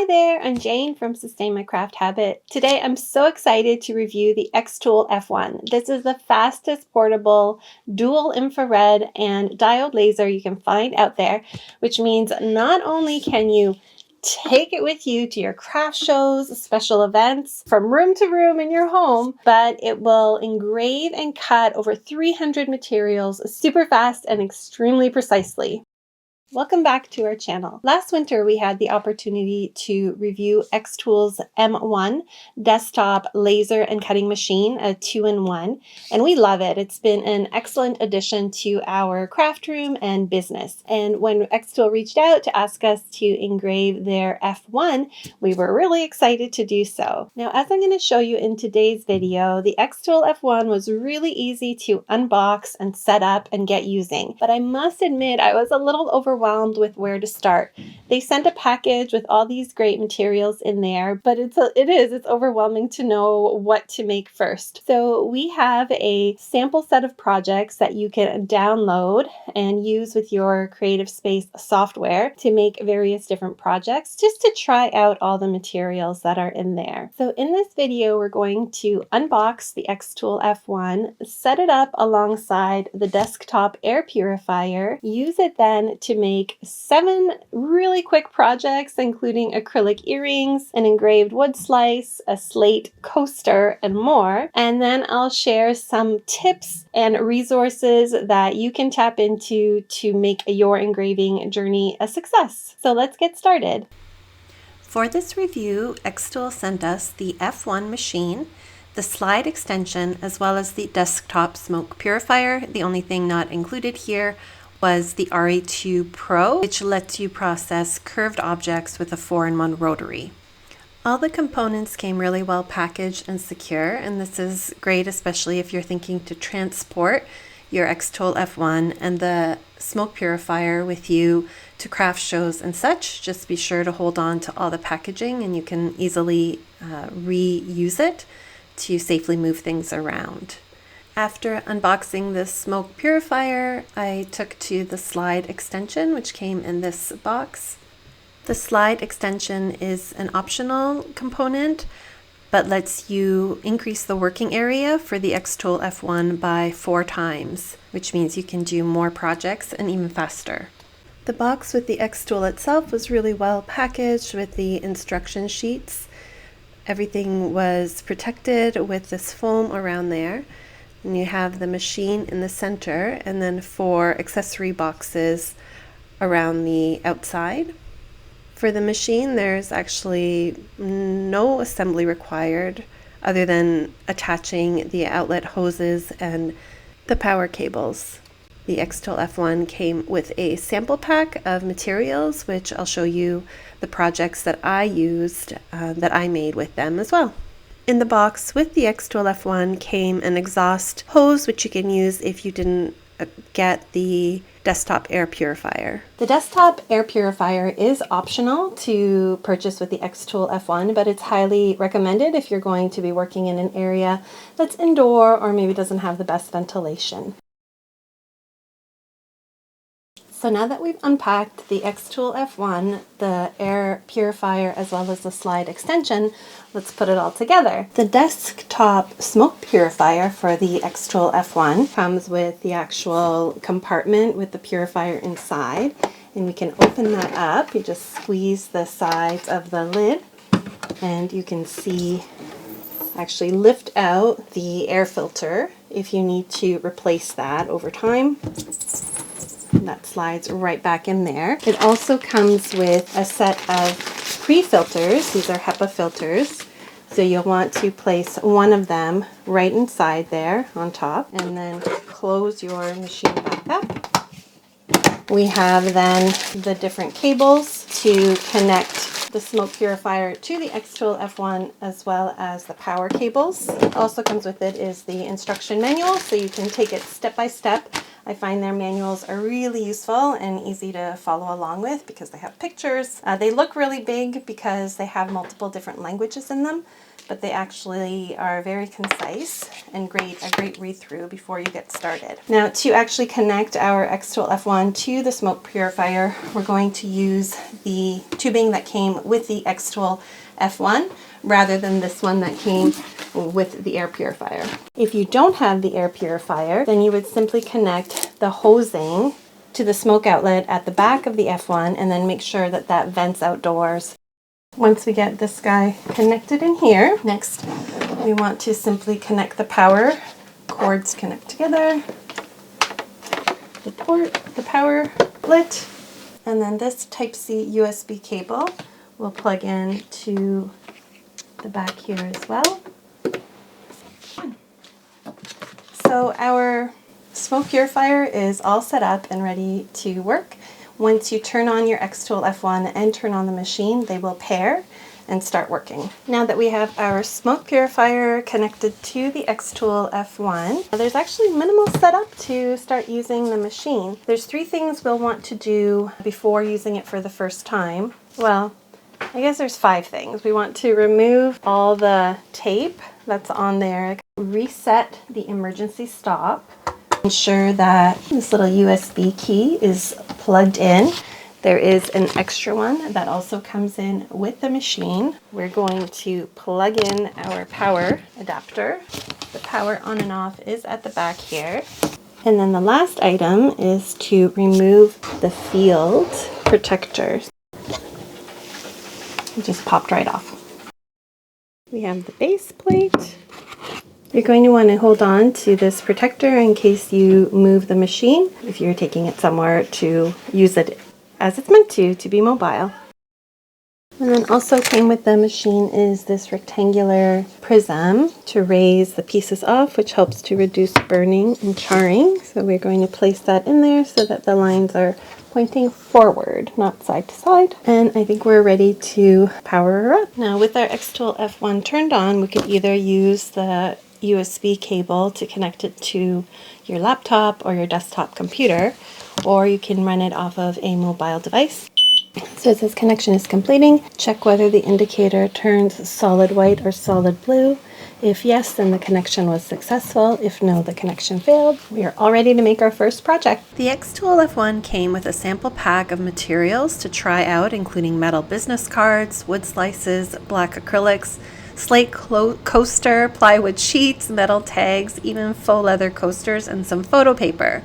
Hi there, I'm Jane from Sustain My Craft Habit. Today I'm so excited to review the xTool F1. This is the fastest portable dual infrared and diode laser you can find out there, which means not only can you take it with you to your craft shows, special events, from room to room in your home, but it will engrave and cut over 300 materials super fast and extremely precisely. Welcome back to our channel. Last winter, we had the opportunity to review xTool's M1 desktop laser and cutting machine, a 2-in-1, and we love it. It's been an excellent addition to our craft room and business. And when xTool reached out to ask us to engrave their F1, we were really excited to do so. Now, as I'm going to show you in today's video, the xTool F1 was really easy to unbox and set up and get using, but I must admit I was a little overwhelmed with where to start. They sent a package with all these great materials in there, but it's overwhelming to know what to make first. So we have a sample set of projects that you can download and use with your Creative Space software to make various different projects, just to try out all the materials that are in there. So in this video, we're going to unbox the xTool F1, set it up alongside the desktop air purifier, use it then to make 7 really quick projects, including acrylic earrings, an engraved wood slice, a slate coaster, and more. And then I'll share some tips and resources that you can tap into to make your engraving journey a success. So let's get started. For this review, xTool sent us the F1 machine, the slide extension, as well as the desktop smoke purifier. The only thing not included here was the RE2 Pro, which lets you process curved objects with a 4-in-1 rotary. All the components came really well packaged and secure, and this is great especially if you're thinking to transport your xTool F1 and the smoke purifier with you to craft shows and such. Just be sure to hold on to all the packaging, and you can easily reuse it to safely move things around. After unboxing the smoke purifier, I took to the slide extension, which came in this box. The slide extension is an optional component, but lets you increase the working area for the xTool F1 by 4 times, which means you can do more projects and even faster. The box with the xTool itself was really well packaged with the instruction sheets. Everything was protected with this foam around there. And you have the machine in the center, and then 4 accessory boxes around the outside. For the machine, there's actually no assembly required other than attaching the outlet hoses and the power cables. The xTool F1 came with a sample pack of materials, which I'll show you the projects that I used, that I made with them as well. In the box with the xTool F1 came an exhaust hose, which you can use if you didn't get the desktop air purifier. The desktop air purifier is optional to purchase with the xTool F1, but it's highly recommended if you're going to be working in an area that's indoor or maybe doesn't have the best ventilation. So now that we've unpacked the xTool F1, the air purifier, as well as the slide extension, let's put it all together. The desktop smoke purifier for the xTool F1 comes with the actual compartment with the purifier inside, and we can open that up. You just squeeze the sides of the lid, and you can see actually lift out the air filter if you need to replace that over time. That slides right back in there. It also comes with a set of pre-filters. These are HEPA filters. So you'll want to place one of them right inside there on top, and then close your machine back up. We have then the different cables to connect the smoke purifier to the xTool F1, as well as the power cables. Also comes with it is the instruction manual, so you can take it step by step. I find their manuals are really useful and easy to follow along with because they have pictures. They look really big because they have multiple different languages in them, but they actually are very concise and a great read through before you get started. Now, to actually connect our xTool F1 to the smoke purifier, we're going to use the tubing that came with the xTool F1 rather than this one that came with the air purifier. If you don't have the air purifier, then you would simply connect the hosing to the smoke outlet at the back of the F1 and then make sure that that vents outdoors. Once we get this guy connected in here, next we want to simply connect the power. Cords connect together, the port, the power outlet, and then this Type-C USB cable will plug in to the back here as well. So our smoke purifier is all set up and ready to work. Once you turn on your xTool F1 and turn on the machine, they will pair and start working. Now that we have our smoke purifier connected to the xTool F1, there's actually minimal setup to start using the machine. There's 3 things we'll want to do before using it for the first time. Well, I guess there's 5 things. We want to remove all the tape that's on there, reset the emergency stop, ensure that this little USB key is plugged in. There is an extra one that also comes in with the machine. We're going to plug in our power adapter. The power on and off is at the back here. And then the last item is to remove the field protector. It just popped right off. We have the base plate. You're going to want to hold on to this protector in case you move the machine, if you're taking it somewhere to use it as it's meant to be mobile. And then also came with the machine is this rectangular prism to raise the pieces off, which helps to reduce burning and charring. So we're going to place that in there so that the lines are pointing forward, not side to side. And I think we're ready to power her up. Now with our xTool F1 turned on, we could either use the USB cable to connect it to your laptop or your desktop computer, or you can run it off of a mobile device. So it says connection is completing. Check whether the indicator turns solid white or solid blue. If yes, then the connection was successful. If no, the connection failed. We are all ready to make our first project. The xTool F1 came with a sample pack of materials to try out, including metal business cards, wood slices, black acrylics, slate coaster, plywood sheets, metal tags, even faux leather coasters, and some photo paper.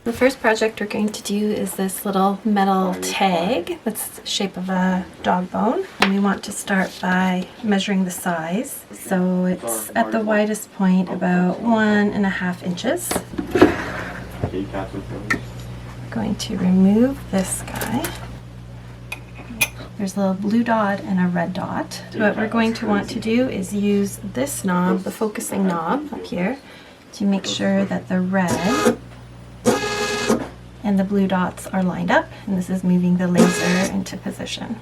The first project we're going to do is this little metal tag that's the shape of a dog bone, and we want to start by measuring the size. So it's at the widest point about 1.5 inches. We're going to remove this guy. There's a little blue dot and a red dot. So what we're going to want to do is use this knob, the focusing knob up here, to make sure that the red and the blue dots are lined up, and this is moving the laser into position.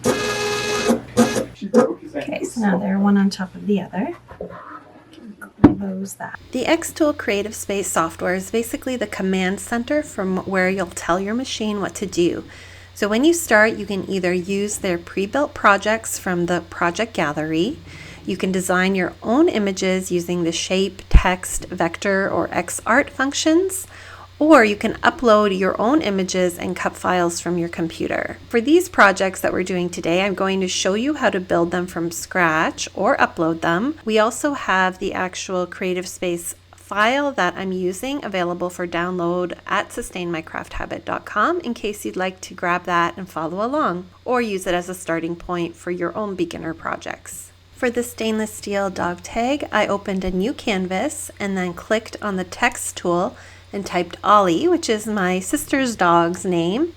Okay, so now they're one on top of the other. Close that. The xTool Creative Space software is basically the command center from where you'll tell your machine what to do. So when you start, you can either use their pre-built projects from the project gallery. You can design your own images using the shape, text, vector, or XArt functions, or you can upload your own images and cut files from your computer. For these projects that we're doing today, I'm going to show you how to build them from scratch or upload them. We also have the actual Creative Space file that I'm using available for download at sustainmycrafthabit.com in case you'd like to grab that and follow along, or use it as a starting point for your own beginner projects. For the stainless steel dog tag, I opened a new canvas and then clicked on the text tool and typed Ollie, which is my sister's dog's name.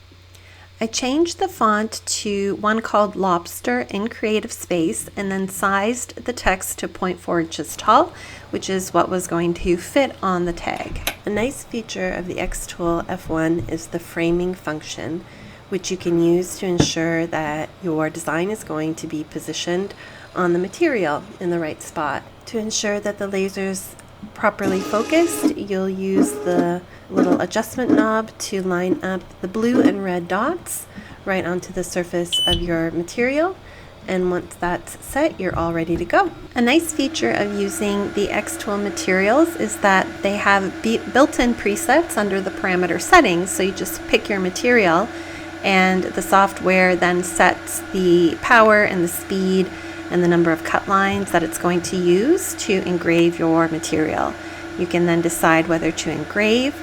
I changed the font to one called Lobster in Creative Space and then sized the text to 0.4 inches tall, which is what was going to fit on the tag. A nice feature of the xTool F1 is the framing function, which you can use to ensure that your design is going to be positioned on the material in the right spot To ensure that the laser's properly focused, you'll use the little adjustment knob to line up the blue and red dots right onto the surface of your material. And once that's set, you're all ready to go. A nice feature of using the xTool materials is that they have built-in presets under the parameter settings. So you just pick your material and the software then sets the power and the speed and the number of cut lines that it's going to use to engrave your material. You can then decide whether to engrave,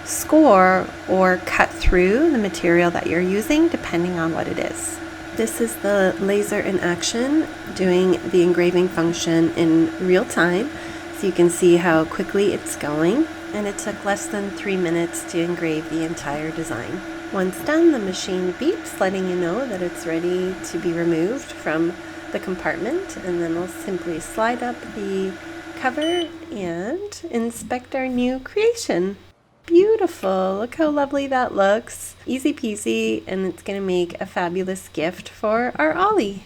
score, or cut through the material that you're using depending on what it is. This is the laser in action doing the engraving function in real time, so you can see how quickly it's going, and it took less than 3 minutes to engrave the entire design. Once done, the machine beeps, letting you know that it's ready to be removed from the compartment, and then we'll simply slide up the cover and inspect our new creation. Beautiful! Look how lovely that looks. Easy peasy, and it's going to make a fabulous gift for our Ollie.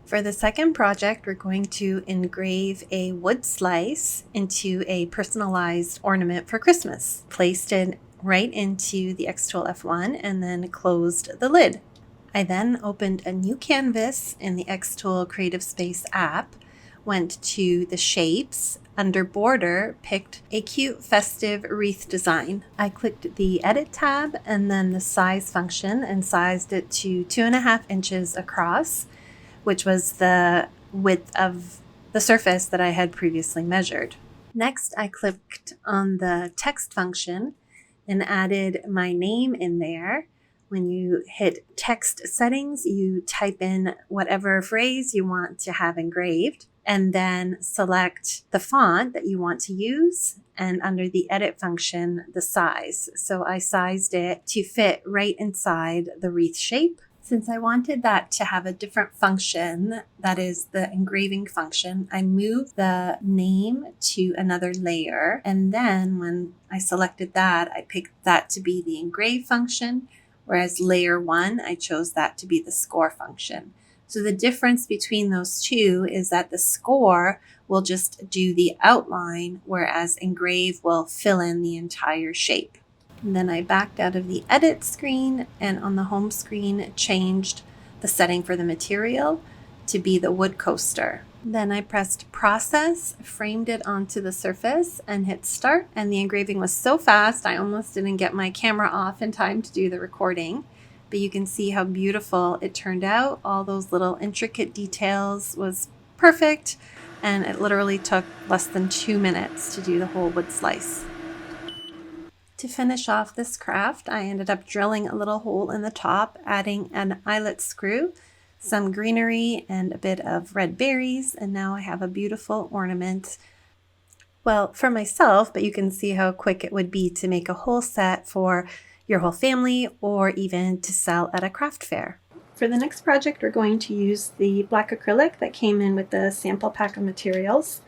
For the second project, we're going to engrave a wood slice into a personalized ornament for Christmas. Placed it right into the xTool F1 and then closed the lid. I then opened a new canvas in the xTool Creative Space app, went to the shapes, under border, picked a cute festive wreath design. I clicked the edit tab and then the size function and sized it to 2.5 inches across, which was the width of the surface that I had previously measured. Next, I clicked on the text function and added my name in there. When you hit text settings, you type in whatever phrase you want to have engraved and then select the font that you want to use, and under the edit function, the size. So I sized it to fit right inside the wreath shape. Since I wanted that to have a different function, that is the engraving function, I moved the name to another layer. And then when I selected that, I picked that to be the engrave function. Whereas layer 1, I chose that to be the score function. So the difference between those two is that the score will just do the outline, whereas engrave will fill in the entire shape. And then I backed out of the edit screen and on the home screen changed the setting for the material to be the wood coaster. Then I pressed process, framed it onto the surface and hit start. And the engraving was so fast, I almost didn't get my camera off in time to do the recording. But you can see how beautiful it turned out. All those little intricate details was perfect. And it literally took less than 2 minutes to do the whole wood slice. To finish off this craft, I ended up drilling a little hole in the top, adding an eyelet screw, some greenery, and a bit of red berries, and now I have a beautiful ornament. Well, for myself, but you can see how quick it would be to make a whole set for your whole family or even to sell at a craft fair. For the next project, we're going to use the black acrylic that came in with the sample pack of materials.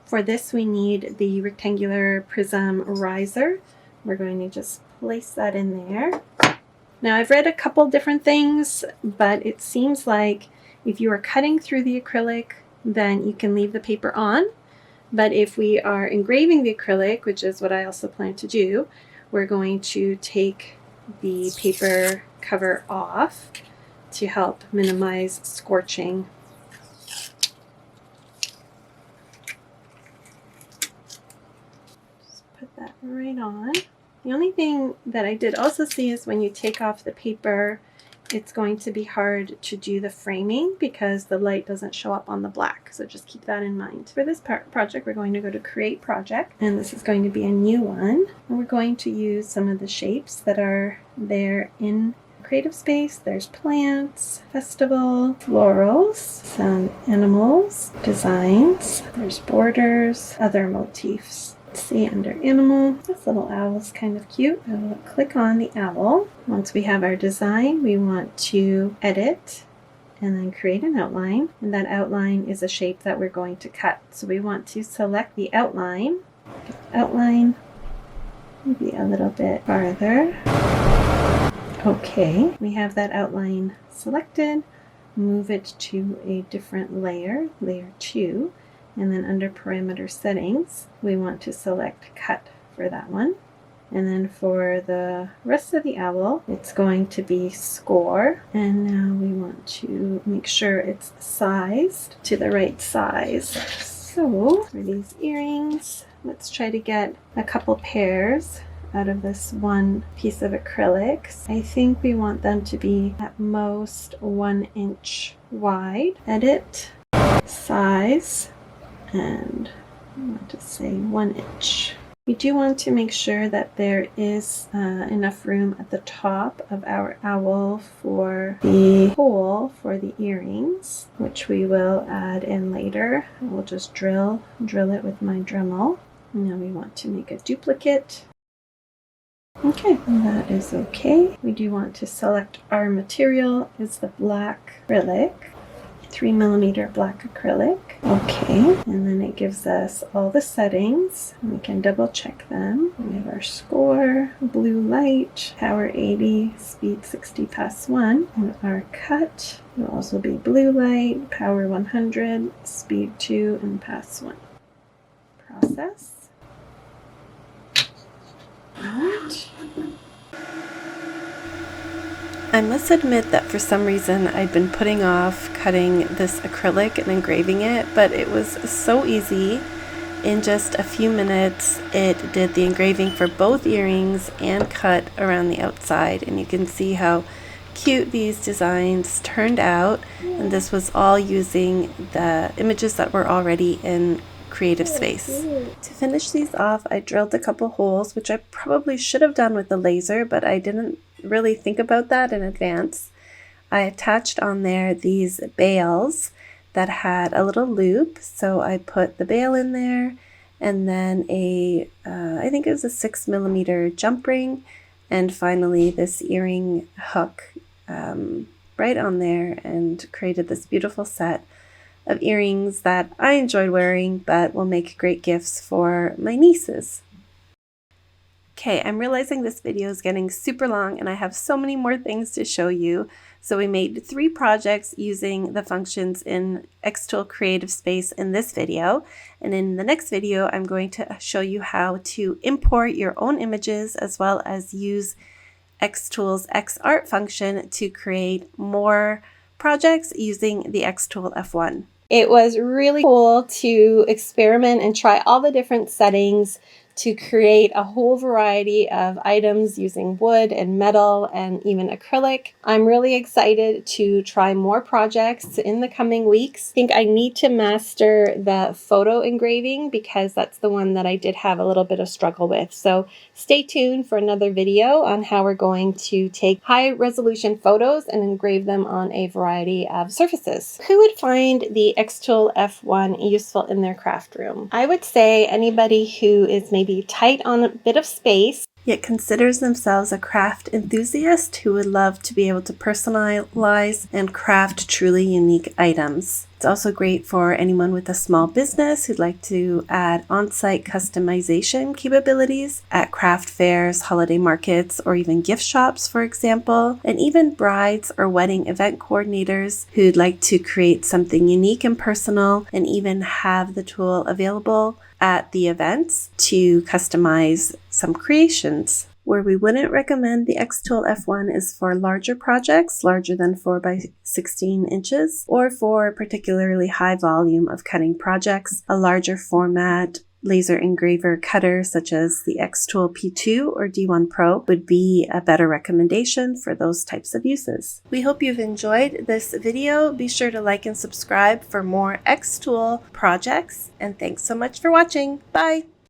For this, we need the rectangular prism riser. We're going to just place that in there. Now, I've read a couple different things, but it seems like if you are cutting through the acrylic, then you can leave the paper on. But if we are engraving the acrylic, which is what I also plan to do, we're going to take the paper cover off to help minimize scorching. Just put that right on. The only thing that I did also see is when you take off the paper, it's going to be hard to do the framing because the light doesn't show up on the black. So just keep that in mind. For this project, we're going to go to Create Project, and this is going to be a new one. And we're going to use some of the shapes that are there in Creative Space. There's plants, festival, florals, some animals, designs, there's borders, other motifs. See under animal, this little owl is kind of cute. I will click on the owl. Once we have our design, we want to edit and then create an outline. And that outline is a shape that we're going to cut. So we want to select the outline. Outline, maybe a little bit farther. Okay, we have that outline selected. Move it to a different layer, layer 2. And then under parameter settings, we want to select cut for that one. And then for the rest of the owl, it's going to be score. And now we want to make sure it's sized to the right size. So for these earrings, let's try to get a couple pairs out of this one piece of acrylics. I think we want them to be at most 1 inch wide. Edit, size, and I want to say 1 inch. We do want to make sure that there is enough room at the top of our owl for the hole for the earrings, which we will add in later. We'll just drill it with my Dremel. Now we want to make a duplicate. Okay, that is okay. We do want to select our material is the black acrylic. 3mm black acrylic. Okay, and then it gives us all the settings. We can double check them. We have our score, blue light, power 80, speed 60 pass 1, and our cut will also be blue light, power 100, speed 2, and pass 1. Process. Alright. I must admit that for some reason I'd been putting off cutting this acrylic and engraving it, but it was so easy. In just a few minutes it did the engraving for both earrings and cut around the outside, and you can see how cute these designs turned out. And this was all using the images that were already in Creative Space. To finish these off, I drilled a couple holes, which I probably should have done with the laser, but I didn't really think about that in advance. I attached on there these bails that had a little loop, so I put the bail in there, and then I think it was a 6mm jump ring, and finally this earring hook right on there, and created this beautiful set of earrings that I enjoyed wearing but will make great gifts for my nieces. Okay, I'm realizing this video is getting super long and I have so many more things to show you. So we made 3 projects using the functions in xTool Creative Space in this video. And in the next video, I'm going to show you how to import your own images as well as use xTool's xArt function to create more projects using the xTool F1. It was really cool to experiment and try all the different settings to create a whole variety of items using wood and metal and even acrylic. I'm really excited to try more projects in the coming weeks. I think I need to master the photo engraving because that's the one that I did have a little bit of struggle with. So stay tuned for another video on how we're going to take high resolution photos and engrave them on a variety of surfaces. Who would find the xTool F1 useful in their craft room? I would say anybody who is maybe tight on a bit of space, yet considers themselves a craft enthusiast who would love to be able to personalize and craft truly unique items. It's also great for anyone with a small business who'd like to add on-site customization capabilities at craft fairs, holiday markets, or even gift shops, for example, and even brides or wedding event coordinators who'd like to create something unique and personal and even have the tool available at the events to customize some creations. Where we wouldn't recommend the xTool F1 is for larger projects, larger than 4 by 16 inches, or for particularly high volume of cutting projects. A larger format laser engraver cutter such as the xTool P2 or D1 Pro would be a better recommendation for those types of uses. We hope you've enjoyed this video. Be sure to like and subscribe for more xTool projects, and thanks so much for watching. Bye!